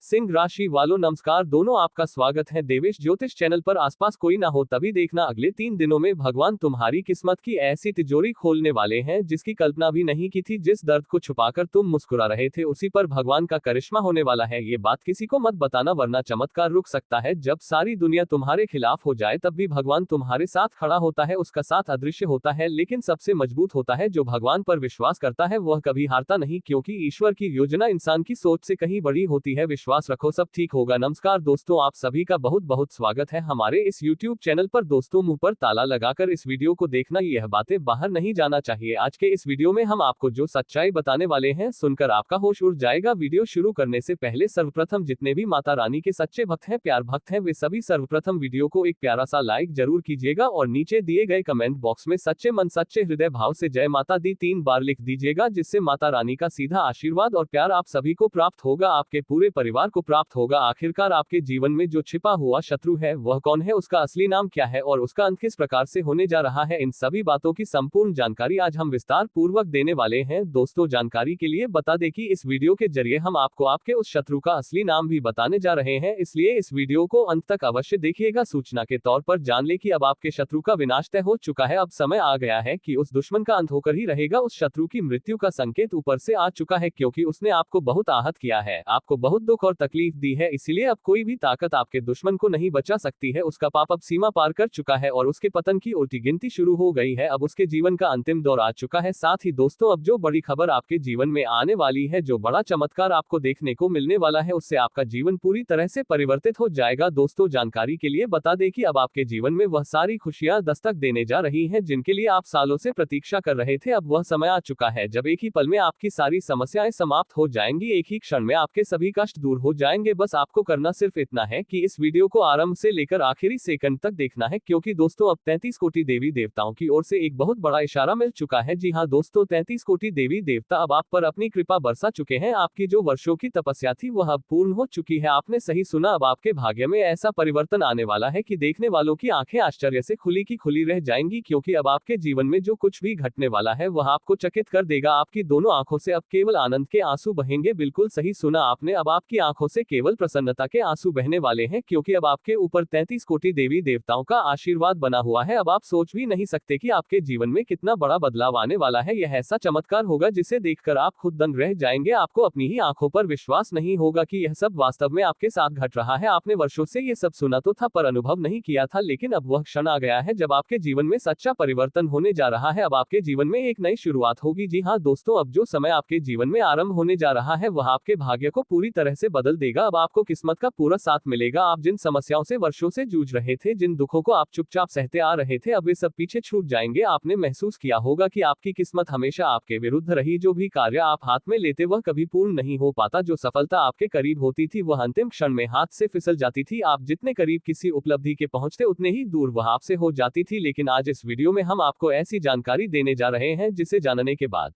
सिंह राशि वालों नमस्कार दोनों, आपका स्वागत है देवेश ज्योतिष चैनल पर। आसपास कोई ना हो तभी देखना, अगले 3 दिनों में भगवान तुम्हारी किस्मत की ऐसी तिजोरी खोलने वाले हैं जिसकी कल्पना भी नहीं की थी। जिस दर्द को छुपाकर तुम मुस्कुरा रहे थे उसी पर भगवान का करिश्मा होने वाला है। ये बात किसी को मत बताना वरना चमत्कार रुक सकता है। जब सारी दुनिया तुम्हारे खिलाफ हो जाए तब भी भगवान तुम्हारे साथ खड़ा होता है। उसका साथ अदृश्य होता है लेकिन सबसे मजबूत होता है। जो भगवान पर विश्वास करता है वह कभी हारता नहीं, क्योंकि ईश्वर की योजना इंसान की सोच से कहीं बड़ी होती है। विश्वास रखो, सब ठीक होगा। नमस्कार दोस्तों, आप सभी का बहुत बहुत स्वागत है हमारे इस YouTube चैनल पर। दोस्तों, मुंह पर ताला लगाकर इस वीडियो को देखना, यह बातें बाहर नहीं जाना चाहिए। आज के इस वीडियो में हम आपको जो सच्चाई बताने वाले हैं सुनकर आपका होश उड़ जाएगा। वीडियो शुरू करने से पहले सर्वप्रथम जितने भी माता रानी के सच्चे भक्त हैं, प्यार भक्त हैं, वे सभी सर्वप्रथम वीडियो को एक प्यारा सा लाइक जरूर कीजिएगा और नीचे दिए गए कमेंट बॉक्स में सच्चे मन सच्चे हृदय भाव से जय माता दी 3 बार लिख दीजिएगा, जिससे माता रानी का सीधा आशीर्वाद और प्यार आप सभी को प्राप्त होगा, आपके पूरे परिवार को प्राप्त होगा। आखिरकार आपके जीवन में जो छिपा हुआ शत्रु है वह कौन है, उसका असली नाम क्या है और उसका अंत किस प्रकार से होने जा रहा है, इन सभी बातों की संपूर्ण जानकारी आज हम विस्तार पूर्वक देने वाले हैं। दोस्तों, जानकारी के लिए बता दें कि इस वीडियो के जरिए हम आपको आपके उस शत्रु का असली नाम भी बताने जा रहे हैं, इसलिए इस वीडियो को अंत तक अवश्य देखिएगा। सूचना के तौर पर जान ले कि अब आपके शत्रु का विनाश तय हो चुका है। अब समय आ गया है कि उस दुश्मन का अंत होकर ही रहेगा। उस शत्रु की मृत्यु का संकेत ऊपर से आ चुका है, क्योंकि उसने आपको बहुत आहत किया है, आपको बहुत दुख और तकलीफ दी है। इसीलिए अब कोई भी ताकत आपके दुश्मन को नहीं बचा सकती है। उसका पाप अब सीमा पार कर चुका है और उसके पतन की उल्टी गिनती शुरू हो गई है। अब उसके जीवन का अंतिम दौर आ चुका है। साथ ही दोस्तों, अब जो बड़ी खबर आपके जीवन में आने वाली है, जो बड़ा चमत्कार आपको देखने को मिलने वाला है, उससे आपका जीवन पूरी तरह से परिवर्तित हो जाएगा। दोस्तों, जानकारी के लिए बता दें कि अब आपके जीवन में वह सारी खुशियां दस्तक देने जा रही हैं जिनके लिए आप सालों से प्रतीक्षा कर रहे थे। अब वह समय आ चुका है जब एक ही पल में आपकी सारी समस्याएं समाप्त हो जाएंगी, एक ही क्षण में आपके सभी कष्ट दूर हो जाएंगे। बस आपको करना सिर्फ इतना है कि इस वीडियो को आरंभ से लेकर आखिरी सेकंड तक देखना है, क्योंकि दोस्तों अब 33 कोटि देवी देवताओं की ओर से एक बहुत बड़ा इशारा मिल चुका है। जी हां दोस्तों, 33 कोटि देवी देवता अब आप पर अपनी कृपा बरसा चुके हैं। आपकी जो वर्षों की तपस्या थी वह अब पूर्ण हो चुकी है। आपने सही सुना, अब आपके भाग्य में ऐसा परिवर्तन आने वाला है कि देखने वालों की आंखें आश्चर्य से खुली की खुली रह जाएंगी, क्योंकि अब आपके जीवन में जो कुछ भी घटने वाला है वह आपको चकित कर देगा। आपकी दोनों आंखों से अब केवल आनंद के आंसू बहेंगे। बिल्कुल सही सुना आपने, अब आपकी आंखों से केवल प्रसन्नता के आंसू बहने वाले हैं, क्योंकि अब आपके ऊपर 33 कोटि देवी देवताओं का आशीर्वाद बना हुआ है। अब आप सोच भी नहीं सकते कि आपके जीवन में कितना बड़ा बदलाव आने वाला है। यह ऐसा चमत्कार होगा जिसे देखकर आप खुद दंग रह जाएंगे। आपको अपनी ही आंखों पर विश्वास नहीं होगा कि यह सब वास्तव में आपके साथ घट रहा है। आपने वर्षों से ये सब सुना तो था पर अनुभव नहीं किया था, लेकिन अब वह क्षण आ गया है जब आपके जीवन में सच्चा परिवर्तन होने जा रहा है। अब आपके जीवन में एक नई शुरुआत होगी। जी हाँ दोस्तों, अब जो समय आपके जीवन में आरंभ होने जा रहा है वह आपके भाग्य को पूरी तरह से बदल देगा। अब आपको किस्मत का पूरा साथ मिलेगा। आप जिन समस्याओं से वर्षों से जूझ रहे थे, जिन दुखों को आप चुपचाप सहते आ रहे थे, अब वे सब पीछे छूट जाएंगे। आपने महसूस किया होगा कि आपकी किस्मत हमेशा आपके विरुद्ध रही। जो भी कार्य आप हाथ में लेते वह कभी पूर्ण नहीं हो पाता। जो सफलता आपके करीब होती थी वह अंतिम क्षण में हाथ से फिसल जाती थी। आप जितने करीब किसी उपलब्धि के पहुंचते उतने ही दूर वह आपसे हो जाती थी। लेकिन आज इस वीडियो में हम आपको ऐसी जानकारी देने जा रहे हैं जिसे जानने के बाद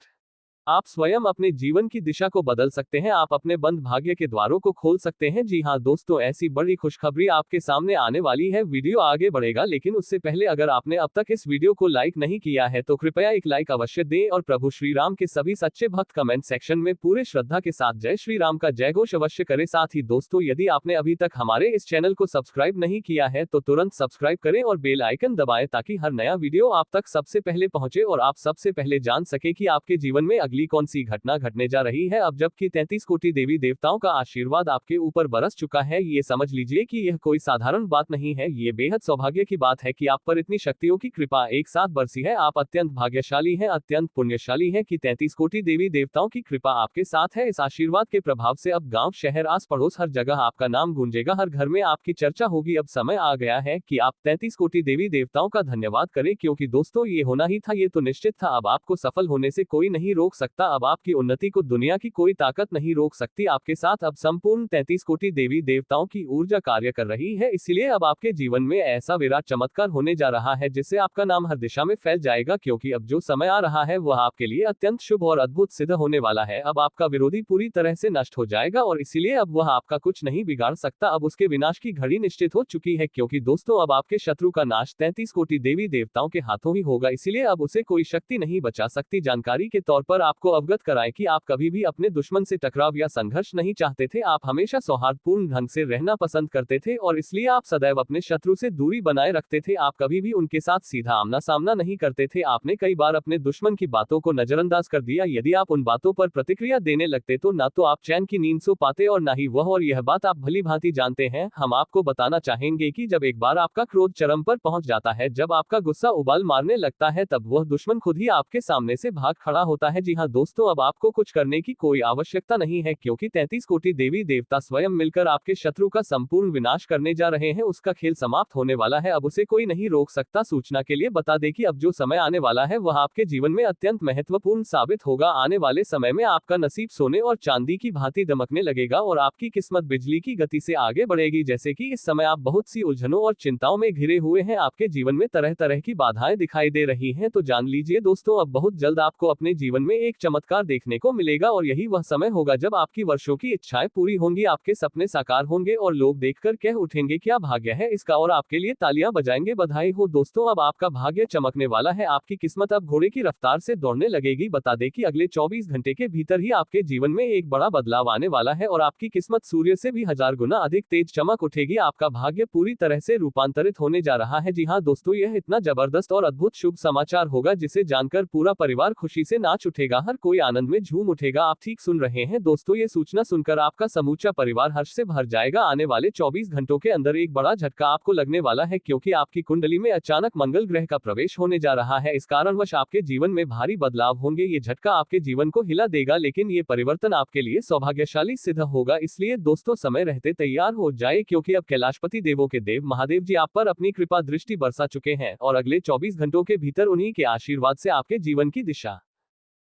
आप स्वयं अपने जीवन की दिशा को बदल सकते हैं। आप अपने बंद भाग्य के द्वारों को खोल सकते हैं। जी हां दोस्तों, ऐसी बड़ी खुशखबरी आपके सामने आने वाली है। वीडियो आगे बढ़ेगा, लेकिन उससे पहले अगर आपने अब तक इस वीडियो को लाइक नहीं किया है तो कृपया एक लाइक अवश्य दें और प्रभु श्री राम के सभी सच्चे भक्त कमेंट सेक्शन में पूरे श्रद्धा के साथ जय श्री राम का जय घोष अवश्य करें। साथ ही दोस्तों, यदि आपने अभी तक हमारे इस चैनल को सब्सक्राइब नहीं किया है तो तुरंत सब्सक्राइब करें और बेल आइकन दबाएं, ताकि हर नया वीडियो आप तक सबसे पहले पहुंचे और आप सबसे पहले जान सके कि आपके जीवन में अगली कौन सी घटना घटने जा रही है। अब जबकि 33 कोटि देवी देवताओं का आशीर्वाद आपके ऊपर बरस चुका है, ये समझ लीजिए कि यह कोई साधारण बात नहीं है। ये बेहद सौभाग्य की बात है कि आप पर इतनी शक्तियों की कृपा एक साथ बरसी है। आप अत्यंत भाग्यशाली हैं, अत्यंत पुण्यशाली हैं कि 33 कोटि देवी देवताओं की कृपा आपके साथ है। इस आशीर्वाद के प्रभाव से अब गांव, शहर, आस पड़ोस हर जगह आपका नाम गूंजेगा, हर घर में आपकी चर्चा होगी। अब समय आ गया है कि आप 33 कोटि देवी देवताओं का धन्यवाद करें, क्योंकि दोस्तों ये होना ही था, ये तो निश्चित था। अब आपको सफल होने से कोई नहीं रोक सकता। अब आपकी उन्नति को दुनिया की कोई ताकत नहीं रोक सकती। आपके साथ अब संपूर्ण 33 कोटि देवी देवताओं की ऊर्जा कार्य कर रही है। इसलिए अब आपके जीवन में ऐसा विराट चमत्कार होने जा रहा है जिससे आपका नाम हर दिशा में फैल जाएगा, क्योंकि अब जो समय आ रहा है वह आपके लिए अत्यंत शुभ और अद्भुत सिद्ध होने वाला है। अब आपका विरोधी पूरी तरह से नष्ट हो जाएगा और इसीलिए अब वह आपका कुछ नहीं बिगाड़ सकता। अब उसके विनाश की घड़ी निश्चित हो चुकी है, क्योंकि दोस्तों अब आपके शत्रु का नाश 33 कोटि देवी देवताओं के हाथों ही होगा। इसीलिए अब उसे कोई शक्ति नहीं बचा सकती। जानकारी के तौर पर आपको अवगत कराएं कि आप कभी भी अपने दुश्मन से टकराव या संघर्ष नहीं चाहते थे। आप हमेशा सौहार्दपूर्ण ढंग से रहना पसंद करते थे और इसलिए आप सदैव अपने शत्रु से दूरी बनाए रखते थे। आप कभी भी उनके साथ सीधा आमना सामना नहीं करते थे। आपने कई बार अपने दुश्मन की बातों को नजरअंदाज कर दिया। यदि आप उन बातों पर प्रतिक्रिया देने लगते तो ना तो आप चैन की नींद सो पाते और ना ही वह, और यह बात आप भली भांति जानते हैं। हम आपको बताना चाहेंगे कि जब एक बार आपका क्रोध चरम पर पहुंच जाता है, जब आपका गुस्सा उबाल मारने लगता है, तब वह दुश्मन खुद ही आपके सामने से भाग खड़ा होता है। जी हाँ दोस्तों, अब आपको कुछ करने की कोई आवश्यकता नहीं है, क्योंकि 33 कोटि देवी देवता स्वयं मिलकर आपके शत्रु का संपूर्ण विनाश करने जा रहे हैं। उसका खेल समाप्त होने वाला है, अब उसे कोई नहीं रोक सकता। सूचना के लिए बता दें कि अब जो समय आने वाला है वह आपके जीवन में अत्यंत महत्वपूर्ण साबित होगा। आने वाले समय में आपका नसीब सोने और चांदी की भांति दमकने लगेगा और आपकी किस्मत बिजली की गति से आगे बढ़ेगी। जैसे कि इस समय आप बहुत सी उलझनों और चिंताओं में घिरे हुए हैं, आपके जीवन में तरह तरह की बाधाएं दिखाई दे रही हैं, तो जान लीजिए दोस्तों, अब बहुत जल्द आपको अपने जीवन में एक चमत्कार देखने को मिलेगा और यही वह समय होगा जब आपकी वर्षों की इच्छाएं पूरी होंगी, आपके सपने साकार होंगे और लोग देखकर कह उठेंगे क्या भाग्य है इसका, और आपके लिए तालियां बजाएंगे। बधाई हो दोस्तों, अब आपका भाग्य चमकने वाला है, आपकी किस्मत अब घोड़े की रफ्तार से दौड़ने लगेगी। बता दें कि अगले 24 घंटे के भीतर ही आपके जीवन में एक बड़ा बदलाव आने वाला है और आपकी किस्मत सूर्य से भी 1000 गुना अधिक तेज चमक उठेगी। आपका भाग्य पूरी तरह से रूपांतरित होने जा रहा है। जी हाँ दोस्तों, यह इतना जबरदस्त और अद्भुत शुभ समाचार होगा जिसे जानकर पूरा परिवार खुशी से नाच उठेगा, हर कोई आनंद में झूम उठेगा। आप ठीक सुन रहे हैं दोस्तों, ये सूचना सुनकर आपका समूचा परिवार हर्ष से भर जाएगा। आने वाले 24 घंटों के अंदर एक बड़ा झटका आपको लगने वाला है, क्योंकि आपकी कुंडली में अचानक मंगल ग्रह का प्रवेश होने जा रहा है। इस कारणवश आपके जीवन में भारी बदलाव होंगे। ये झटका आपके जीवन को हिला देगा, लेकिन ये परिवर्तन आपके लिए सौभाग्यशाली सिद्ध होगा। इसलिए दोस्तों, समय रहते तैयार हो जाए, क्योंकि अब कैलाशपति देवों के देव महादेव जी आप पर अपनी कृपा दृष्टि बरसा चुके हैं और अगले 24 घंटों के भीतर उन्हीं के आशीर्वाद से आपके जीवन की दिशा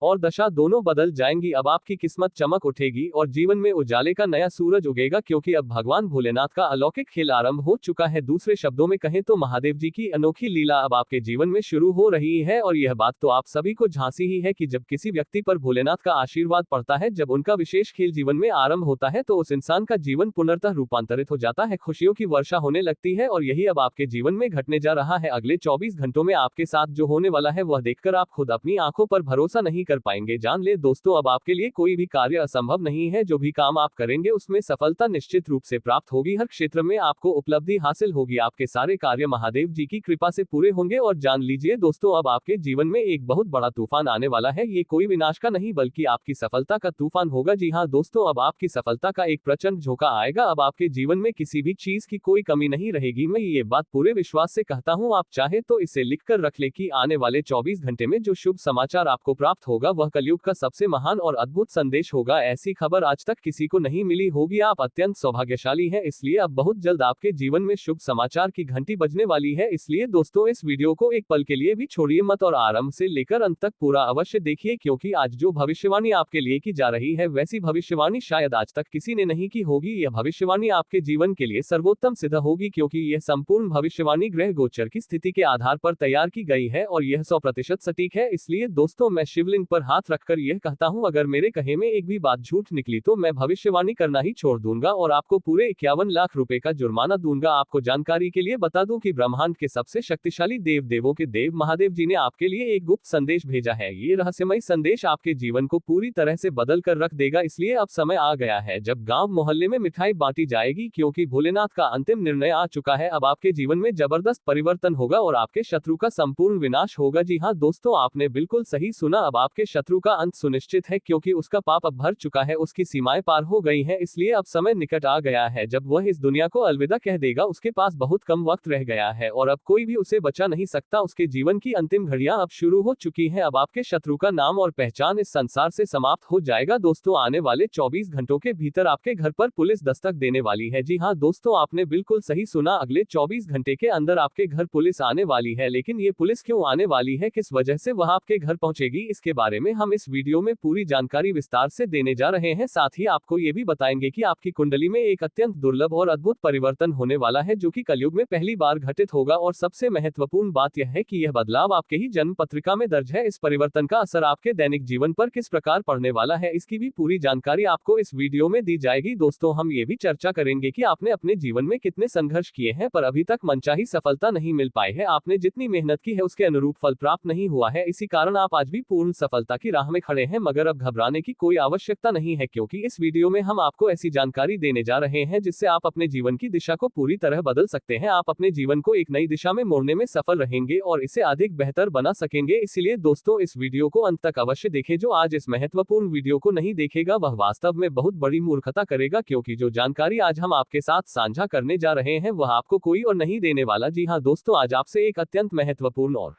और दशा दोनों बदल जाएंगी। अब आपकी किस्मत चमक उठेगी और जीवन में उजाले का नया सूरज उगेगा, क्योंकि अब भगवान भोलेनाथ का अलौकिक खेल आरंभ हो चुका है। दूसरे शब्दों में कहें तो महादेव जी की अनोखी लीला अब आपके जीवन में शुरू हो रही है। और यह बात तो आप सभी को झांसी ही है कि जब किसी व्यक्ति पर भोलेनाथ का आशीर्वाद पड़ता है, जब उनका विशेष खेल जीवन में आरंभ होता है, तो उस इंसान का जीवन पुनर्तः रूपांतरित हो जाता है, खुशियों की वर्षा होने लगती है। और यही अब आपके जीवन में घटने जा रहा है। अगले 24 घंटों में आपके साथ जो होने वाला है वह देखकर आप खुद अपनी आंखों पर भरोसा नहीं कर पाएंगे। जान ले दोस्तों, अब आपके लिए कोई भी कार्य असंभव नहीं है। जो भी काम आप करेंगे उसमें सफलता निश्चित रूप से प्राप्त होगी। हर क्षेत्र में आपको उपलब्धि हासिल होगी। आपके सारे कार्य महादेव जी की कृपा से पूरे होंगे। और जान लीजिए दोस्तों, अब आपके जीवन में एक बहुत बड़ा तूफान आने वाला है। ये कोई विनाश का नहीं बल्कि आपकी सफलता का तूफान होगा। जी हाँ दोस्तों, अब आपकी सफलता का एक प्रचंड झोंका आएगा। अब आपके जीवन में किसी भी चीज की कोई कमी नहीं रहेगी। मैं ये बात पूरे विश्वास से कहता हूँ। आप चाहे तो इसे लिखकर रख ले कि आने वाले 24 घंटे में जो शुभ समाचार आपको प्राप्त होगा वह कलयुग का सबसे महान और अद्भुत संदेश होगा। ऐसी खबर आज तक किसी को नहीं मिली होगी। आप अत्यंत सौभाग्यशाली हैं, इसलिए अब बहुत जल्द आपके जीवन में शुभ समाचार की घंटी बजने वाली है। इसलिए दोस्तों, इस वीडियो को एक पल के लिए भी छोड़िए मत और आरंभ से लेकर अंत तक पूरा अवश्य देखिए, क्योंकि आज जो भविष्यवाणी आपके लिए की जा रही है वैसी भविष्यवाणी शायद आज तक किसी ने नहीं की होगी। यह भविष्यवाणी आपके जीवन के लिए सर्वोत्तम सिद्ध होगी, क्योंकि यह संपूर्ण भविष्यवाणी ग्रह गोचर की स्थिति के आधार पर तैयार की गई है और यह 100% सटीक है। इसलिए दोस्तों, मैं शिवलिंग पर हाथ रखकर यह कहता हूं, अगर मेरे कहे में एक भी बात झूठ निकली तो मैं भविष्यवाणी करना ही छोड़ दूंगा और आपको पूरे 51 लाख रुपए का जुर्माना दूंगा। आपको जानकारी के लिए बता दूं कि ब्रह्मांड के सबसे शक्तिशाली देव देवों के देव महादेव जी ने आपके लिए एक गुप्त संदेश भेजा है। ये रहस्यमय संदेश आपके जीवन को पूरी तरह से बदल कर रख देगा। इसलिए अब समय आ गया है जब गांव मोहल्ले में मिठाई बांटी जाएगी, क्योंकि भोलेनाथ का अंतिम निर्णय आ चुका है। अब आपके जीवन में जबरदस्त परिवर्तन होगा और आपके शत्रु का संपूर्ण विनाश होगा। जी हाँ दोस्तों, आपने बिल्कुल सही सुना। अब आपके शत्रु का अंत सुनिश्चित है, क्योंकि उसका पाप अब भर चुका है, उसकी सीमाएं पार हो गई हैं। इसलिए अब समय निकट आ गया है जब वह इस दुनिया को अलविदा कह देगा। उसके पास बहुत कम वक्त रह गया है और अब कोई भी उसे बचा नहीं सकता। उसके जीवन की अंतिम घड़ियां अब शुरू हो चुकी हैं। अब आपके शत्रु का नाम और पहचान इस संसार से समाप्त हो जाएगा। दोस्तों, आने वाले 24 घंटों के भीतर आपके घर पर पुलिस दस्तक देने वाली है। जी हाँ दोस्तों, आपने बिल्कुल सही सुना। अगले 24 घंटे के अंदर आपके घर पुलिस आने वाली है। लेकिन ये पुलिस क्यों आने वाली है, किस वजह से वह आपके घर पहुंचेगी, इसके बारे में हम इस वीडियो में पूरी जानकारी विस्तार से देने जा रहे हैं। साथ ही आपको ये भी बताएंगे कि आपकी कुंडली में एक अत्यंत दुर्लभ और अद्भुत परिवर्तन होने वाला है, जो कि कलयुग में पहली बार घटित होगा। और सबसे महत्वपूर्ण बात यह है कि यह बदलाव आपके ही जन्म पत्रिका में दर्ज है। इस परिवर्तन का असर आपके दैनिक जीवन पर किस प्रकार पड़ने वाला है, इसकी भी पूरी जानकारी आपको इस वीडियो में दी जाएगी। दोस्तों, हम ये भी चर्चा करेंगे कि आपने अपने जीवन में कितने संघर्ष किए हैं पर अभी तक मनचाही सफलता नहीं मिल पाई है। आपने जितनी मेहनत की है उसके अनुरूप फल प्राप्त नहीं हुआ है, इसी कारण आप आज भी पूर्ण सफलता की राह में खड़े हैं, मगर अब घबराने की कोई आवश्यकता नहीं है, क्योंकि इस वीडियो में हम आपको ऐसी जानकारी देने जा रहे हैं जिससे आप अपने जीवन की दिशा को पूरी तरह बदल सकते हैं। आप अपने जीवन को एक नई दिशा में मोड़ने में सफल रहेंगे और इसे अधिक बेहतर बना सकेंगे। इसीलिए दोस्तों, इस वीडियो को अंत तक अवश्य देखें। जो आज इस महत्वपूर्ण वीडियो को नहीं देखेगा वह वास्तव में बहुत बड़ी मूर्खता करेगा, क्योंकि जो जानकारी आज हम आपके साथ साझा करने जा रहे हैं वह आपको कोई और नहीं देने वाला। जी हाँ दोस्तों, आज आपसे एक अत्यंत महत्वपूर्ण और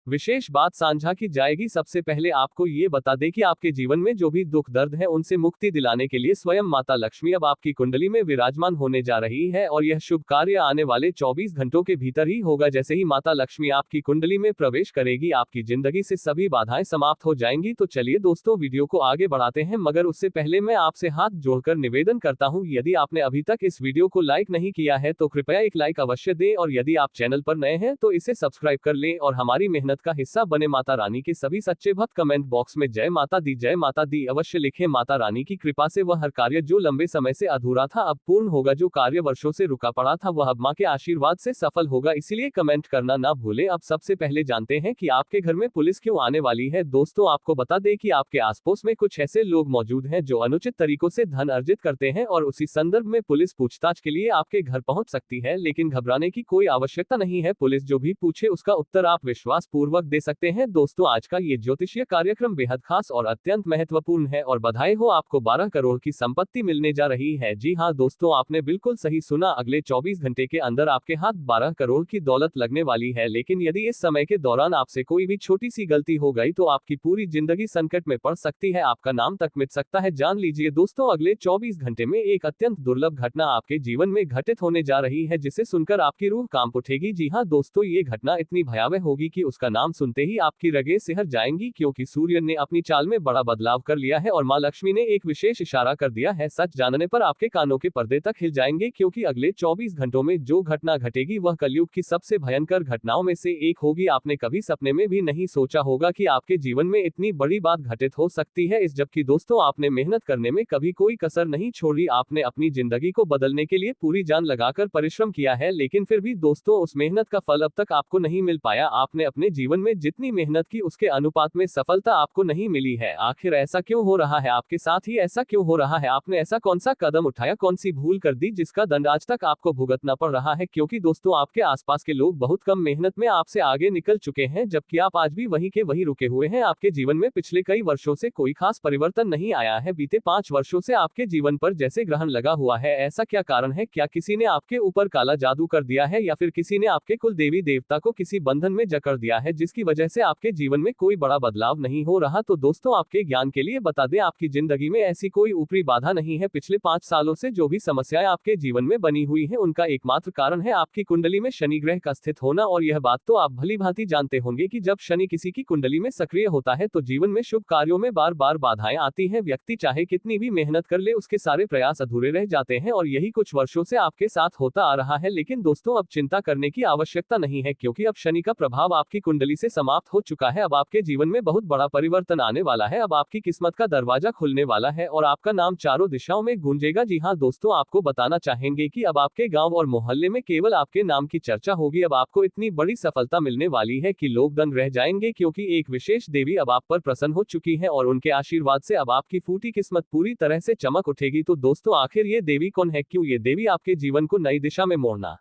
विशेष बात साझा की जाएगी। सबसे पहले आपको ये बता दें कि आपके जीवन में जो भी दुख दर्द है उनसे मुक्ति दिलाने के लिए स्वयं माता लक्ष्मी अब आपकी कुंडली में विराजमान होने जा रही है, और यह शुभ कार्य आने वाले 24 घंटों के भीतर ही होगा। जैसे ही माता लक्ष्मी आपकी कुंडली में प्रवेश करेगी, आपकी जिंदगी से सभी बाधाएं समाप्त हो जाएंगी। तो चलिए दोस्तों, वीडियो को आगे बढ़ाते हैं, मगर उससे पहले मैं आपसे हाथ जोड़कर निवेदन करता हूं, यदि आपने अभी तक इस वीडियो को लाइक नहीं किया है तो कृपया एक लाइक अवश्य दें, और यदि आप चैनल पर नए हैं तो इसे सब्सक्राइब कर लें और हमारी मेहनत का हिस्सा बने। माता रानी के सभी सच्चे भक्त कमेंट बॉक्स में जय माता दी अवश्य लिखें। माता रानी की कृपा से वह हर कार्य जो लंबे समय से अधूरा था अब पूर्ण होगा, जो कार्य वर्षों से रुका पड़ा था वह अब मां के आशीर्वाद से सफल होगा, इसलिए कमेंट करना ना भूलें। अब सबसे पहले जानते हैं कि आपके घर में पुलिस क्यों आने वाली है। दोस्तों, आपको बता दें कि आपके आसपास में कुछ ऐसे लोग मौजूद हैं जो अनुचित तरीकों से धन अर्जित करते हैं, और उसी संदर्भ में पुलिस पूछताछ के लिए आपके घर पहुंच सकती है। लेकिन घबराने की कोई आवश्यकता नहीं है, पुलिस जो भी पूछे उसका उत्तर आप विश्वास पूर्वक दे सकते हैं। दोस्तों, आज का ये ज्योतिषीय कार्यक्रम बेहद खास और अत्यंत महत्वपूर्ण है, और बधाई हो, आपको 12 करोड़ की संपत्ति मिलने जा रही है। जी हाँ दोस्तों, आपने बिल्कुल सही सुना, अगले 24 घंटे के अंदर आपके हाथ 12 करोड़ की दौलत लगने वाली है। लेकिन यदि इस समय के दौरान आपसे कोई भी छोटी सी गलती हो गई तो आपकी पूरी जिंदगी संकट में पड़ सकती है, आपका नाम तक मिट सकता है। जान लीजिए दोस्तों, अगले 24 घंटे में एक अत्यंत दुर्लभ घटना आपके जीवन में घटित होने जा रही है, जिसे सुनकर आपकी रूह कांप उठेगी। जी हाँ दोस्तों, ये घटना इतनी भयावह होगी कि उसका नाम सुनते ही आपकी रगें सिहर जाएंगी, क्योंकि सूर्य ने अपनी चाल में बड़ा बदलाव कर लिया है और मां लक्ष्मी ने एक विशेष इशारा कर दिया है। सच जानने पर आपके कानों के पर्दे तक हिल जाएंगे, क्योंकि अगले 24 घंटों में जो घटना घटेगी वह कलयुग की सबसे भयंकर घटनाओं में से एक होगी। आपने कभी सपने में भी नहीं सोचा होगा कि आपके जीवन में इतनी बड़ी बात घटित हो सकती है। इस जबकि दोस्तों, आपने मेहनत करने में कभी कोई कसर नहीं छोड़ी, आपने अपनी जिंदगी को बदलने के लिए पूरी जान लगाकर परिश्रम किया है, लेकिन फिर भी दोस्तों उस मेहनत का फल अब तक आपको नहीं मिल पाया। आपने अपने जीवन में जितनी मेहनत की उसके अनुपात में सफलता आपको नहीं मिली है। आखिर ऐसा क्यों हो रहा है आपके साथ ही ऐसा क्यों हो रहा है? आपने ऐसा कौन सा कदम उठाया, कौन सी भूल कर दी जिसका दंड आज तक आपको भुगतना पड़ रहा है? क्योंकि दोस्तों, आपके आसपास के लोग बहुत कम मेहनत में आपसे आगे निकल चुके हैं, जबकि आप आज भी वहीं के वहीं रुके हुए हैं। आपके जीवन में पिछले कई वर्षों से कोई खास परिवर्तन नहीं आया है। बीते 5 वर्षों से आपके जीवन पर जैसे ग्रहण लगा हुआ है। ऐसा क्या कारण है? क्या किसी ने आपके ऊपर काला जादू कर दिया है, या फिर किसी ने आपके कुल देवी देवता को किसी बंधन में जकड़ दिया है, जिसकी वजह से आपके जीवन में कोई बड़ा बदलाव नहीं हो रहा? तो दोस्तों, आपके ज्ञान के लिए बता दें, आपकी जिंदगी में ऐसी कोई ऊपरी बाधा नहीं है। पिछले 5 सालों से जो भी समस्याएं आपके जीवन में बनी हुई है उनका एकमात्र कारण है आपकी कुंडली में शनि ग्रह का स्थित होना। और यह बात तो आप भली भांति जानते होंगे कि जब शनि किसी की कुंडली में सक्रिय होता है तो जीवन में शुभ कार्यों में बार बार बाधाएं आती हैं। व्यक्ति चाहे कितनी भी मेहनत कर ले, उसके सारे प्रयास अधूरे रह जाते हैं, और यही कुछ वर्षों से आपके साथ होता आ रहा है। लेकिन दोस्तों, अब चिंता करने की आवश्यकता नहीं है, क्योंकि अब शनि का प्रभाव आपकी कुंडली से समाप्त हो चुका है। अब आपके जीवन में बहुत बड़ा परिवर्तन आने वाला है। अब आपकी किस्मत का दरवाजा खुलने वाला है और आपका नाम चारों दिशाओं में गूंजेगा। जी हाँ दोस्तों, आपको बताना चाहेंगे कि अब आपके गांव और मोहल्ले में केवल आपके नाम की चर्चा होगी। अब आपको इतनी बड़ी सफलता मिलने वाली है कि लोग दंग रह जाएंगे, क्योंकि एक विशेष देवी अब आप पर प्रसन्न हो चुकी है, और उनके आशीर्वाद से अब आपकी फूटी किस्मत पूरी तरह से चमक उठेगी। तो दोस्तों, आखिर ये देवी कौन है? क्यों ये देवी आपके जीवन को नई दिशा में मोड़ना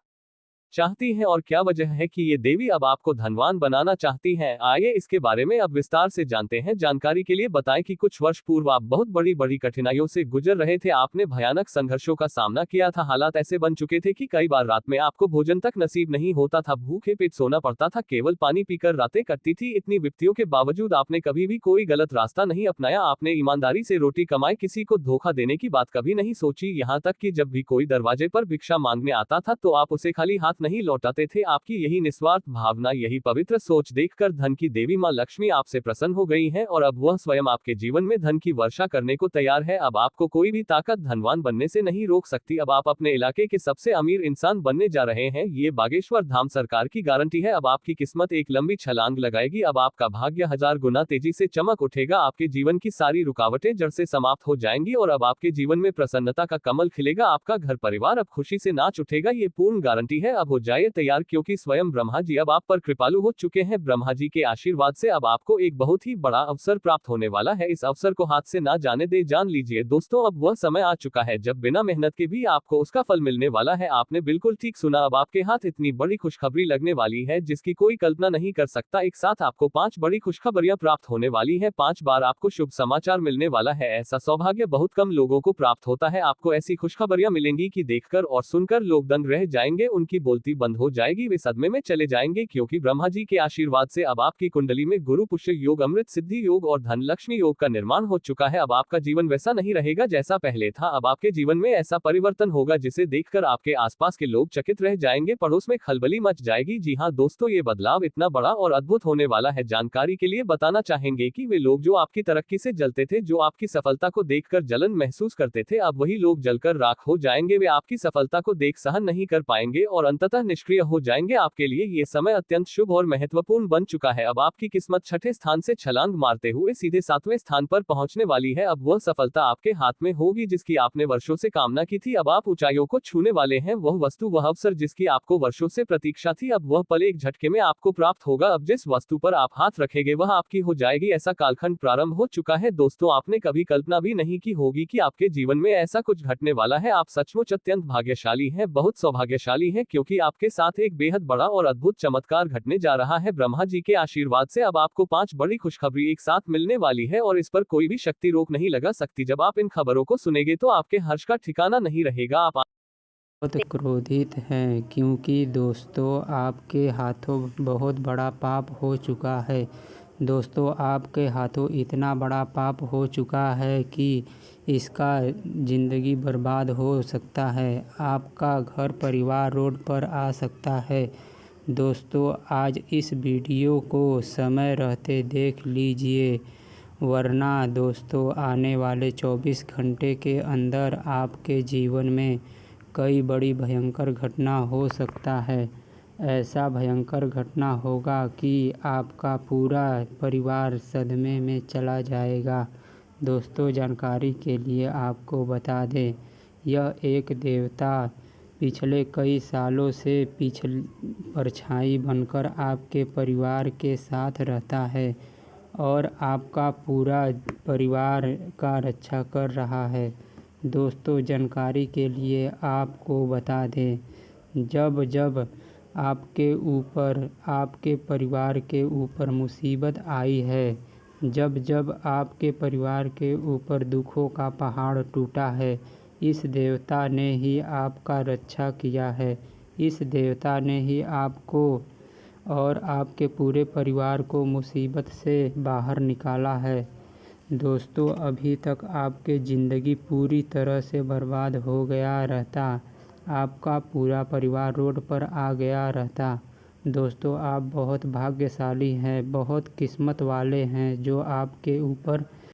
चाहती है, और क्या वजह है कि ये देवी अब आपको धनवान बनाना चाहती हैं? आइए इसके बारे में अब विस्तार से जानते हैं। जानकारी के लिए बताएं कि कुछ वर्ष पूर्व आप बहुत बड़ी कठिनाइयों से गुजर रहे थे। आपने भयानक संघर्षों का सामना किया था। हालात ऐसे बन चुके थे कि कई बार रात में आपको भोजन तक नसीब नहीं होता था, भूखे पेट सोना पड़ता था, केवल पानी पीकर रातें कटती थी। इतनी विपत्तियों के बावजूद आपने कभी भी कोई गलत रास्ता नहीं अपनाया। आपने ईमानदारी से रोटी कमाई, किसी को धोखा देने की बात कभी नहीं सोची। यहाँ तक कि जब भी कोई दरवाजे पर भिक्षा मांगने आता था तो आप उसे खाली हाथ नहीं लौटाते थे। आपकी यही निस्वार्थ भावना, यही पवित्र सोच देखकर धन की देवी मां लक्ष्मी आपसे प्रसन्न हो गई हैं, और अब वह स्वयं आपके जीवन में धन की वर्षा करने को तैयार है। अब आपको कोई भी ताकत धनवान बनने से नहीं रोक सकती। अब आप अपने इलाके के सबसे अमीर इंसान बनने जा रहे हैं, ये बागेश्वर धाम सरकार की गारंटी है। अब आपकी किस्मत एक लंबी छलांग लगाएगी। अब आपका भाग्य 1000 गुना तेजी से चमक उठेगा। आपके जीवन की सारी रुकावटें जड़ से समाप्त हो जाएंगी, और अब आपके जीवन में प्रसन्नता का कमल खिलेगा। आपका घर परिवार अब खुशी से नाच उठेगा, ये पूर्ण गारंटी है। अब हो जाइए तैयार, क्योंकि स्वयं ब्रह्मा जी अब आप पर कृपालु हो चुके हैं। ब्रह्मा जी के आशीर्वाद से अब आपको एक बहुत ही बड़ा अवसर प्राप्त होने वाला है। इस अवसर को हाथ से ना जाने दे। जान लीजिए दोस्तों, अब वह समय आ चुका है जब बिना मेहनत के भी आपको उसका फल मिलने वाला है। आपने बिल्कुल ठीक सुना, अब आपके हाथ इतनी बड़ी खुशखबरी लगने वाली है जिसकी कोई कल्पना नहीं कर सकता। एक साथ आपको 5 बड़ी खुशखबरियां प्राप्त होने वाली है। 5 बार आपको शुभ समाचार मिलने वाला है। ऐसा सौभाग्य बहुत कम लोगों को प्राप्त होता है। आपको ऐसी खुशखबरियां मिलेंगी कि देखकर और सुनकर लोग दंग रह जाएंगे, उनकी बोलती बंद हो जाएगी, वे सदमे में चले जाएंगे, क्योंकि ब्रह्मा जी के आशीर्वाद से अब आपकी कुंडली में गुरु पुष्य योग, अमृत सिद्धि योग और धन लक्ष्मी योग का निर्माण हो चुका है। अब आपका जीवन वैसा नहीं रहेगा जैसा पहले था। अब आपके जीवन में ऐसा परिवर्तन होगा जिसे देखकर आपके आसपास के लोग चकित रह जाएंगे, पड़ोस में खलबली मच जाएगी। जी हाँ दोस्तों, ये बदलाव इतना बड़ा और अद्भुत होने वाला है। जानकारी के लिए बताना चाहेंगे कि वे लोग जो आपकी तरक्की से जलते थे, जो आपकी सफलता को देखकर जलन महसूस करते थे, अब वही लोग जलकर राख हो जाएंगे। वे आपकी सफलता को देख सहन नहीं कर पाएंगे और अंततः निष्क्रिय हो जाएंगे। आपके लिए ये समय अत्यंत शुभ और महत्वपूर्ण बन चुका है। अब आपकी किस्मत छठे स्थान से छलांग मारते हुए सीधे 7वें स्थान पर पहुंचने वाली है। अब वह सफलता आपके हाथ में होगी जिसकी आपने वर्षों से कामना की थी। अब आप ऊंचाइयों को छूने वाले हैं। वह वस्तु, वह अवसर जिसकी आपको वर्षों से प्रतीक्षा थी, अब वह पल एक झटके में आपको प्राप्त होगा। अब जिस वस्तु पर आप हाथ रखेंगे वह आपकी हो जाएगी। ऐसा कालखंड प्रारंभ हो चुका है दोस्तों, आपने कभी कल्पना भी नहीं की होगी कि आपके जीवन में ऐसा कुछ घटने वाला है। आप सचमुच अत्यंत भाग्यशाली हैं, बहुत सौभाग्यशाली हैं, क्योंकि आपके साथ एक बेहद बड़ा और अद्भुत चमत्कार घटने जा रहा है। ब्रह्मा जी के आशीर्वाद से अब आपको 5 बड़ी खुशखबरी एक साथ मिलने वाली है और इस पर कोई भी शक्ति रोक नहीं लगा सकती। जब आप इन खबरों को सुनेंगे तो आपके हर्ष का ठिकाना नहीं रहेगा। आप बहुत क्रोधित हैं क्योंकि दोस्तों आपके हाथों बहुत बड़ा पाप हो चुका है। दोस्तों आपके हाथों इतना बड़ा पाप हो चुका है कि इसका ज़िंदगी बर्बाद हो सकता है। आपका घर परिवार रोड पर आ सकता है। दोस्तों आज इस वीडियो को समय रहते देख लीजिए, वरना दोस्तों आने वाले 24 घंटे के अंदर आपके जीवन में कई बड़ी भयंकर घटना हो सकता है। ऐसा भयंकर घटना होगा कि आपका पूरा परिवार सदमे में चला जाएगा। दोस्तों जानकारी के लिए आपको बता दें, यह एक देवता पिछले कई सालों से परछाई बनकर आपके परिवार के साथ रहता है और आपका पूरा परिवार का रक्षा कर रहा है। दोस्तों जानकारी के लिए आपको बता दें, जब जब आपके ऊपर, आपके परिवार के ऊपर मुसीबत आई है, जब जब आपके परिवार के ऊपर दुखों का पहाड़ टूटा है, इस देवता ने ही आपका रक्षा किया है। इस देवता ने ही आपको और आपके पूरे परिवार को मुसीबत से बाहर निकाला है। दोस्तों अभी तक आपकी ज़िंदगी पूरी तरह से बर्बाद हो गया रहता, आपका पूरा परिवार रोड पर आ गया रहता। दोस्तों आप बहुत भाग्यशाली हैं, बहुत किस्मत वाले हैं जो आपके ऊपर